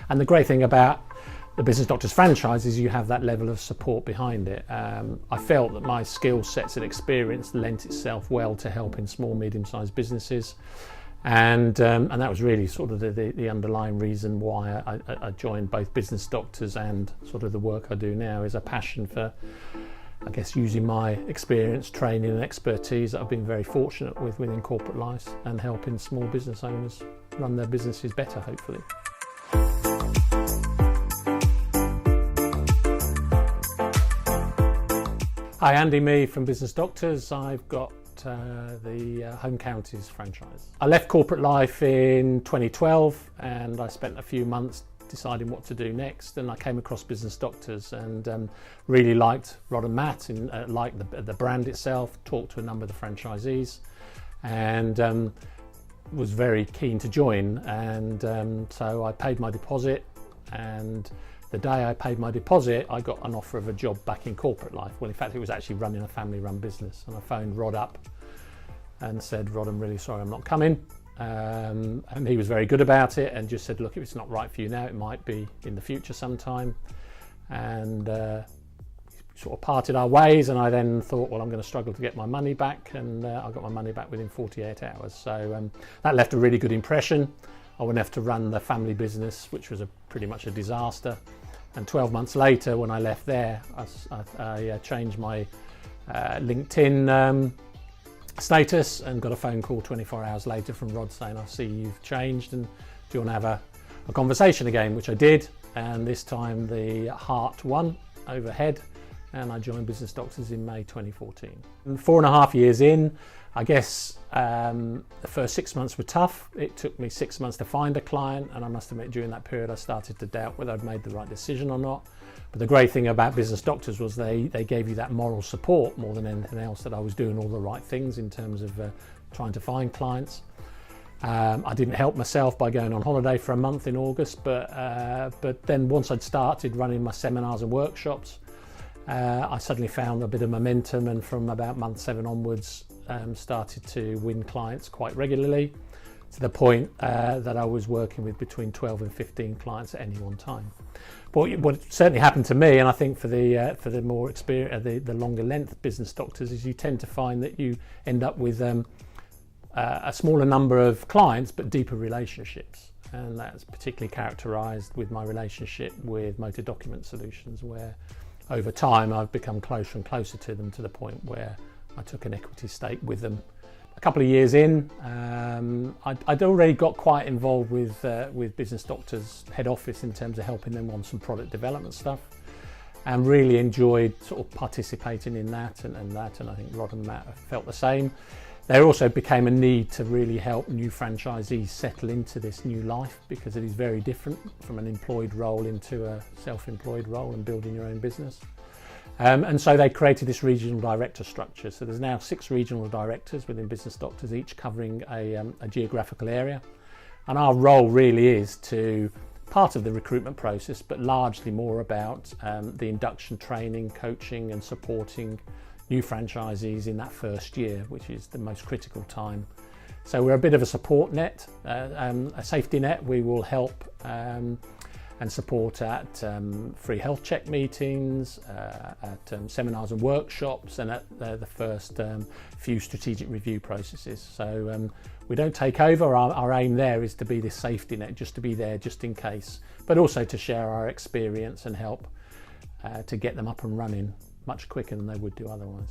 And the great thing about the Business Doctors franchise is you have that level of support behind it. I felt that my skill sets and experience lent itself well to helping small, medium-sized businesses. And that was really sort of the underlying reason why I joined both Business Doctors and sort of the work I do now is a passion for, I guess, using my experience, training and expertise that I've been very fortunate with within corporate life and helping small business owners run their businesses better, hopefully. Hi, Andy Mee from Business Doctors. I've got the Home Counties franchise. I left corporate life in 2012 and I spent a few months deciding what to do next, and I came across Business Doctors and really liked Rod and Matt and liked the brand itself, talked to a number of the franchisees and was very keen to join, and so I paid my deposit, and the day I paid my deposit I got an offer of a job back in corporate life. Well, in fact it was actually running a family run business, and I phoned Rod up and said, Rod, I'm really sorry I'm not coming. And he was very good about it and just said, look, if it's not right for you now, it might be in the future sometime. And sort of parted our ways, and I then thought, well, I'm going to struggle to get my money back, and I got my money back within 48 hours. So that left a really good impression. I went off to run the family business, which was pretty much a disaster. And 12 months later, when I left there, I changed my LinkedIn status and got a phone call 24 hours later from Rod saying, I see you've changed and do you want to have a conversation again, which I did. And this time the heart won over head, and I joined Business Doctors in May 2014. And 4.5 years in, I guess the first 6 months were tough. It took me 6 months to find a client, and I must admit during that period I started to doubt whether I'd made the right decision or not. But the great thing about Business Doctors was they gave you that moral support more than anything else, that I was doing all the right things in terms of trying to find clients. I didn't help myself by going on holiday for a month in August, but then once I'd started running my seminars and workshops, I suddenly found a bit of momentum, and from about month 7 onwards started to win clients quite regularly, to the point that I was working with between 12 and 15 clients at any one time. But what certainly happened to me, and I think for the more experience, the longer length Business Doctors, is you tend to find that you end up with a smaller number of clients but deeper relationships, and that's particularly characterised with my relationship with Motor Document Solutions, where over time I've become closer and closer to them, to the point where I took an equity stake with them. A couple of years in, I'd already got quite involved with Business Doctors head office in terms of helping them on some product development stuff, and really enjoyed sort of participating in that and I think Rod and Matt felt the same. There also became a need to really help new franchisees settle into this new life, because it is very different from an employed role into a self-employed role and building your own business. And so they created this regional director structure. So there's now 6 regional directors within Business Doctors, each covering a geographical area. And our role really is to part of the recruitment process, but largely more about the induction training, coaching and supporting new franchisees in that first year, which is the most critical time. So we're a bit of a support net, a safety net. We will help and support at free health check meetings, at seminars and workshops, and at the first few strategic review processes. So we don't take over. Our aim there is to be this safety net, just to be there just in case, but also to share our experience and help to get them up and running much quicker than they would do otherwise.